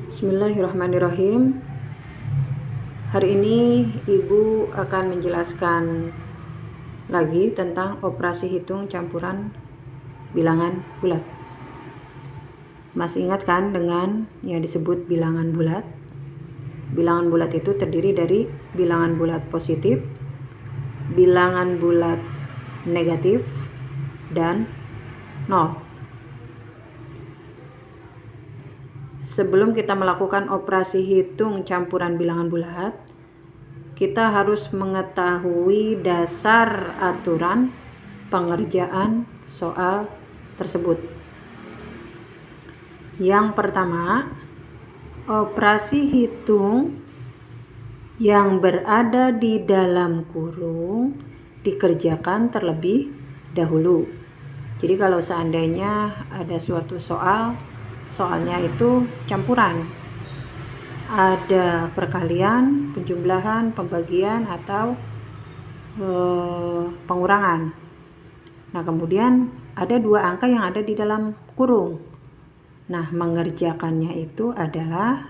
Bismillahirrahmanirrahim. Hari ini Ibu akan menjelaskan lagi tentang operasi hitung campuran bilangan bulat. Masih ingat kan dengan yang disebut bilangan bulat? Bilangan bulat itu terdiri dari bilangan bulat positif, bilangan bulat negatif, dan nol. Sebelum kita melakukan operasi hitung campuran bilangan bulat, kita harus mengetahui dasar aturan pengerjaan soal tersebut. Yang pertama, operasi hitung yang berada di dalam kurung dikerjakan terlebih dahulu. Jadi kalau seandainya ada suatu soalnya itu campuran, ada perkalian, penjumlahan, pembagian, atau pengurangan. Nah, kemudian ada dua angka yang ada di dalam kurung. Nah, mengerjakannya itu adalah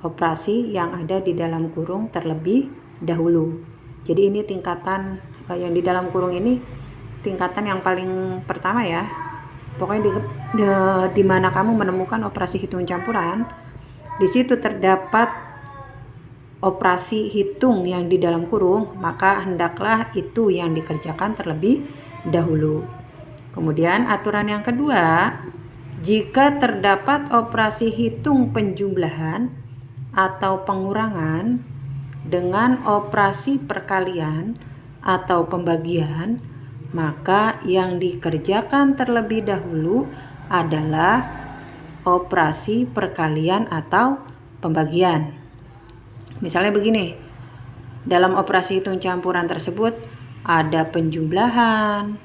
operasi yang ada di dalam kurung terlebih dahulu. Jadi ini tingkatan yang di dalam kurung ini tingkatan yang paling pertama ya. Pokoknya di mana kamu menemukan operasi hitung campuran, di situ terdapat operasi hitung yang di dalam kurung, maka hendaklah itu yang dikerjakan terlebih dahulu. Kemudian aturan yang kedua, jika terdapat operasi hitung penjumlahan atau pengurangan dengan operasi perkalian atau pembagian, maka yang dikerjakan terlebih dahulu adalah operasi perkalian atau pembagian. Misalnya begini, dalam operasi hitung campuran tersebut ada penjumlahan,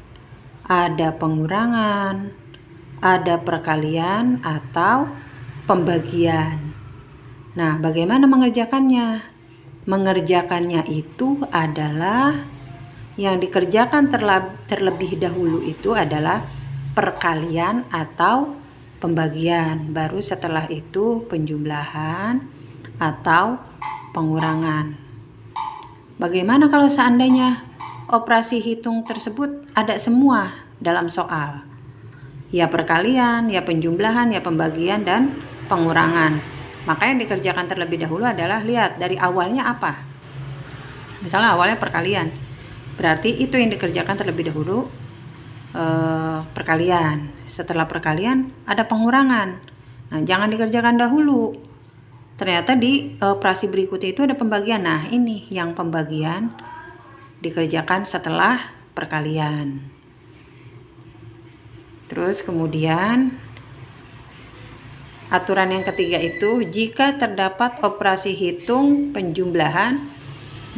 ada pengurangan, ada perkalian atau pembagian. Nah, bagaimana mengerjakannya? Mengerjakannya itu adalah yang dikerjakan terlebih dahulu itu adalah perkalian atau pembagian, baru setelah itu penjumlahan atau pengurangan. Bagaimana kalau seandainya operasi hitung tersebut ada semua dalam soal? Ya perkalian, ya penjumlahan, ya pembagian, dan pengurangan. Maka yang dikerjakan terlebih dahulu adalah lihat dari awalnya apa. Misalnya awalnya perkalian, berarti itu yang dikerjakan terlebih dahulu perkalian. Setelah perkalian ada pengurangan. Nah, jangan dikerjakan dahulu. Ternyata di operasi berikutnya itu ada pembagian. Nah, ini yang pembagian dikerjakan setelah perkalian. Terus kemudian aturan yang ketiga itu, jika terdapat operasi hitung penjumlahan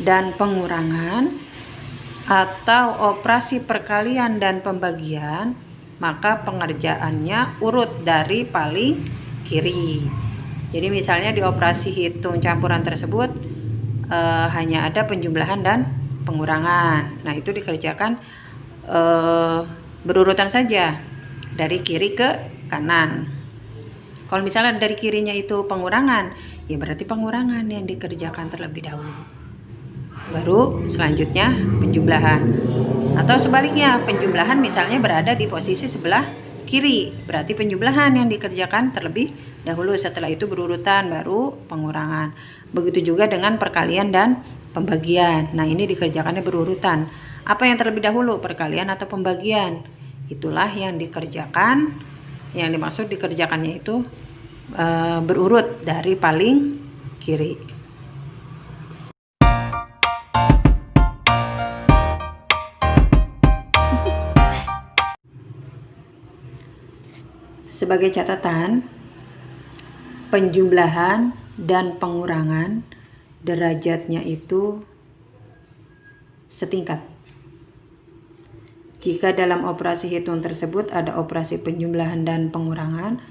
dan pengurangan atau operasi perkalian dan pembagian, maka pengerjaannya urut dari paling kiri. Jadi misalnya di operasi hitung campuran tersebut hanya ada penjumlahan dan pengurangan. Nah, itu dikerjakan berurutan saja dari kiri ke kanan. Kalau misalnya dari kirinya itu pengurangan, ya berarti pengurangan yang dikerjakan terlebih dahulu, baru selanjutnya penjumlahan. Atau sebaliknya, penjumlahan misalnya berada di posisi sebelah kiri, berarti penjumlahan yang dikerjakan terlebih dahulu, setelah itu berurutan baru pengurangan. Begitu juga dengan perkalian dan pembagian. Nah, ini dikerjakannya berurutan. Apa yang terlebih dahulu, perkalian atau pembagian? Itulah yang dikerjakan, yang dimaksud dikerjakannya itu berurut dari paling kiri. Sebagai catatan, penjumlahan dan pengurangan derajatnya itu setingkat. Jika dalam operasi hitung tersebut ada operasi penjumlahan dan pengurangan,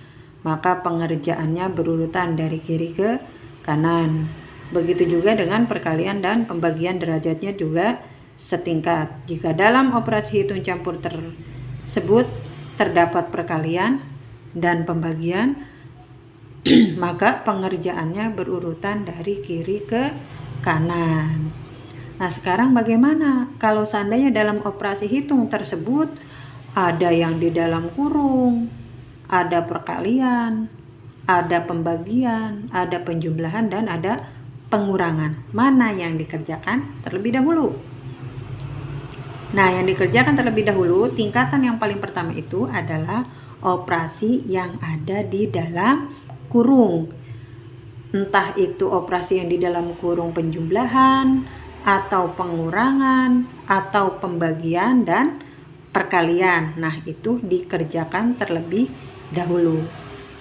maka pengerjaannya berurutan dari kiri ke kanan. Begitu juga dengan perkalian dan pembagian, derajatnya juga setingkat. Jika dalam operasi hitung campur tersebut terdapat perkalian dan pembagian, maka pengerjaannya berurutan dari kiri ke kanan. Nah, sekarang bagaimana kalau seandainya dalam operasi hitung tersebut ada yang di dalam kurung, ada perkalian, ada pembagian, ada penjumlahan, dan ada pengurangan. Mana yang dikerjakan terlebih dahulu? Nah, yang dikerjakan terlebih dahulu, tingkatan yang paling pertama itu adalah operasi yang ada di dalam kurung. Entah itu operasi yang di dalam kurung penjumlahan, atau pengurangan, atau pembagian, dan perkalian. Nah, itu dikerjakan terlebih dahulu.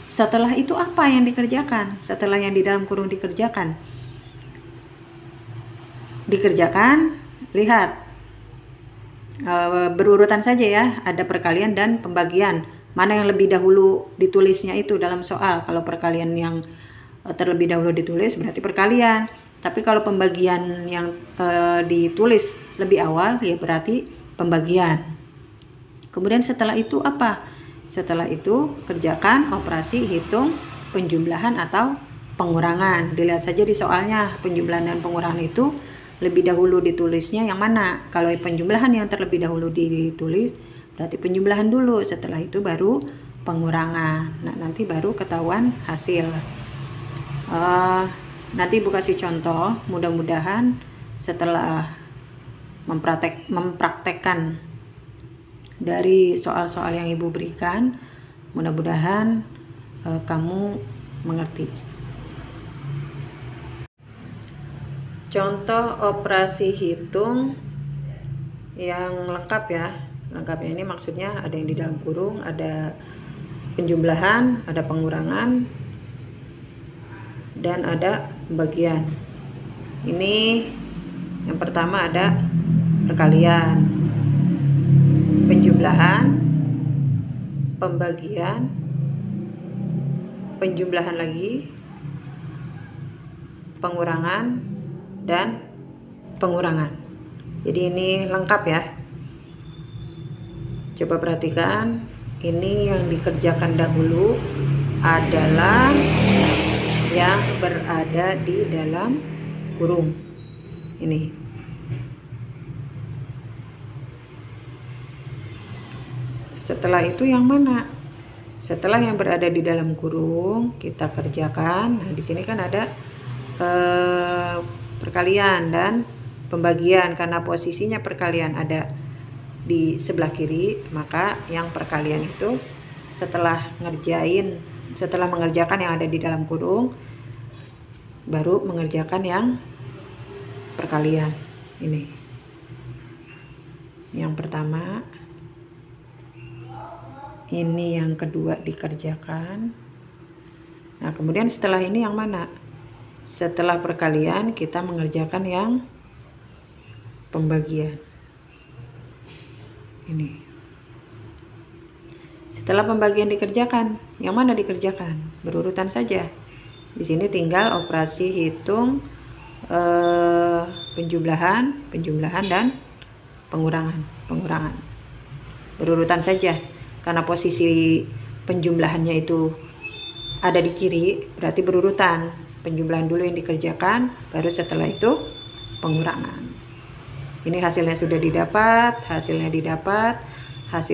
Setelah itu apa yang dikerjakan? Setelah yang di dalam kurung dikerjakan, lihat, berurutan saja ya, ada perkalian dan pembagian. Mana yang lebih dahulu ditulisnya itu dalam soal. Kalau perkalian yang terlebih dahulu ditulis berarti perkalian, tapi kalau pembagian yang ditulis lebih awal ya berarti pembagian. Kemudian setelah itu apa? Setelah itu kerjakan operasi hitung penjumlahan atau pengurangan. Dilihat saja di soalnya, penjumlahan dan pengurangan itu lebih dahulu ditulisnya yang mana. Kalau penjumlahan yang terlebih dahulu ditulis berarti penjumlahan dulu, setelah itu baru pengurangan. Nah, nanti baru ketahuan hasil. Nanti Ibu kasih contoh, mudah-mudahan setelah mempraktekkan dari soal-soal yang Ibu berikan, mudah-mudahan kamu mengerti. Contoh operasi hitung yang lengkap ya. Lengkapnya ini maksudnya ada yang di dalam kurung, ada penjumlahan, ada pengurangan, dan ada pembagian. Ini yang pertama ada perkalian, penjumlahan, pembagian, penjumlahan lagi, pengurangan, dan pengurangan. Jadi ini lengkap ya. Coba perhatikan, ini yang dikerjakan dahulu adalah yang berada di dalam kurung. Ini. Setelah itu yang mana? Setelah yang berada di dalam kurung kita kerjakan. Nah, di sini kan ada perkalian dan pembagian. Karena posisinya perkalian ada di sebelah kiri, maka yang perkalian itu setelah mengerjakan yang ada di dalam kurung baru mengerjakan yang perkalian. Ini yang pertama, ini yang kedua dikerjakan. Nah, kemudian setelah ini yang mana? Setelah perkalian kita mengerjakan yang pembagian. Ini. Setelah pembagian dikerjakan, yang mana dikerjakan? Berurutan saja. Di sini tinggal operasi hitung penjumlahan dan pengurangan. Berurutan saja. Karena posisi penjumlahannya itu ada di kiri, berarti berurutan. Penjumlahan dulu yang dikerjakan, baru setelah itu pengurangan. Ini hasilnya sudah didapat, hasil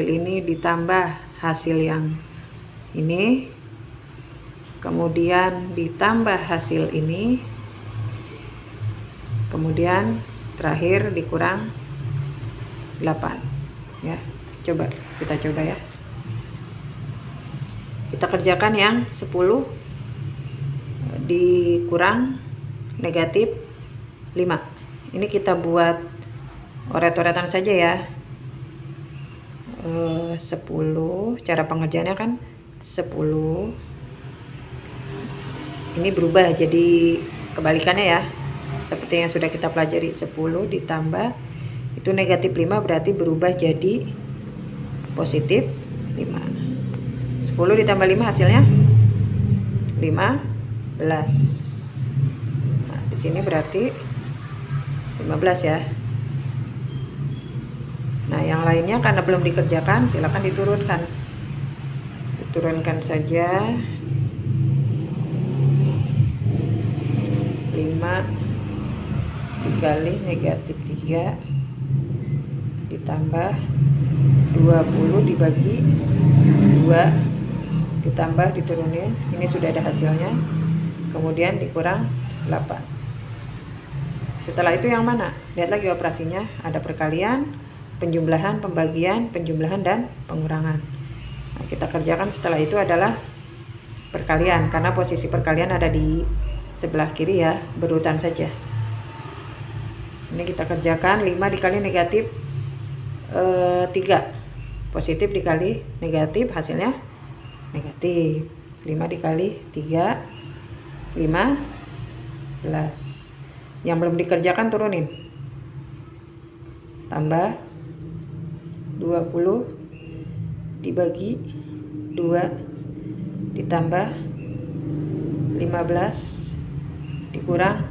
ini ditambah hasil yang ini, kemudian ditambah hasil ini, kemudian terakhir dikurang 8 ya. Kita coba ya. Kita kerjakan yang 10 dikurang negatif 5. Ini kita buat oret-oretan saja ya. 10, cara pengerjaannya kan 10. Ini berubah jadi kebalikannya ya. Seperti yang sudah kita pelajari, 10 ditambah itu negatif 5 berarti berubah jadi positif 5. 10 ditambah 5 hasilnya 15. Nah, di sini berarti 15 ya. Nah, yang lainnya karena belum dikerjakan, silakan diturunkan. Diturunkan saja. dikali negatif 3 ditambah 20 dibagi 2 ditambah diturunin, ini sudah ada hasilnya, kemudian dikurang 8. Setelah itu yang mana? Lihat lagi operasinya, ada perkalian, penjumlahan, pembagian, penjumlahan, dan pengurangan. Nah, kita kerjakan setelah itu adalah perkalian, karena posisi perkalian ada di sebelah kiri ya, berurutan saja. Ini kita kerjakan 5 dikali negatif 3, positif dikali negatif, hasilnya negatif. 5 dikali 3 15. Yang belum dikerjakan turunin, tambah 20 dibagi 2 ditambah 15 dikurang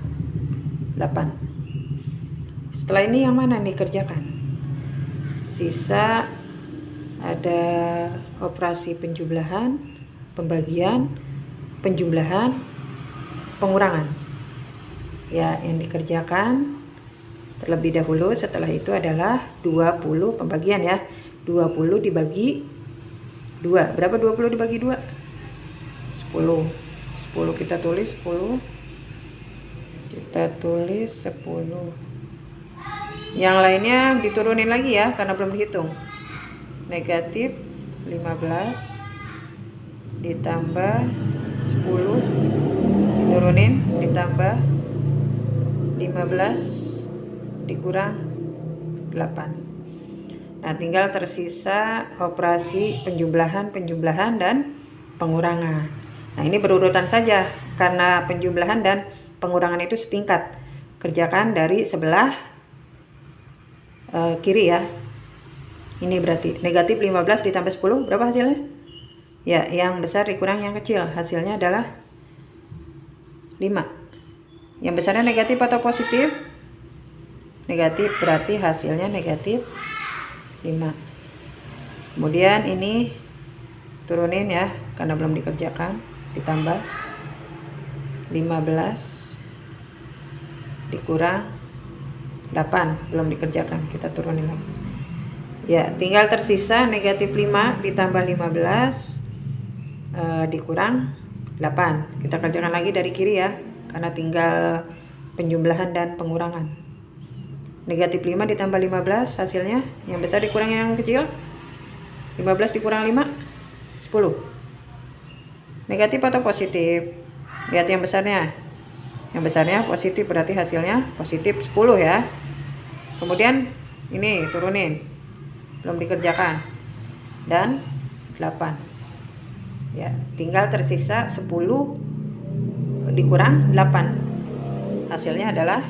8. Setelah ini yang mana nih kerjakan? Sisa ada operasi penjumlahan, pembagian, penjumlahan, pengurangan. Ya, yang dikerjakan terlebih dahulu setelah itu adalah 20 pembagian ya. 20 dibagi 2. Berapa 20 dibagi 2? 10. 10 kita tulis 10. Kita tulis 10. Yang lainnya diturunin lagi ya, karena belum dihitung. Negatif 15 ditambah 10 diturunin ditambah 15 dikurang 8. Nah, tinggal tersisa operasi penjumlahan, dan pengurangan. Nah, ini berurutan saja karena penjumlahan dan pengurangan itu setingkat. Kerjakan dari sebelah kiri ya. Ini berarti negatif 15 ditambah 10 berapa hasilnya? Ya, yang besar dikurang yang kecil, hasilnya adalah 5. Yang besarnya negatif atau positif? Negatif, berarti hasilnya negatif 5. Kemudian ini turunin ya, karena belum dikerjakan, ditambah 15 dikurang 8, belum dikerjakan, kita turunin lagi. Ya, tinggal tersisa negatif 5 ditambah 15 dikurang 8. Kita kerjakan lagi dari kiri ya, karena tinggal penjumlahan dan pengurangan. Negatif 5 ditambah 15 hasilnya yang besar dikurang yang kecil. 15 dikurang 5 10. Negatif atau positif? Lihat yang besarnya. Yang besarnya positif, berarti hasilnya positif 10 ya. Kemudian ini turunin, belum dikerjakan, dan 8 ya, tinggal tersisa 10 dikurang 8, hasilnya adalah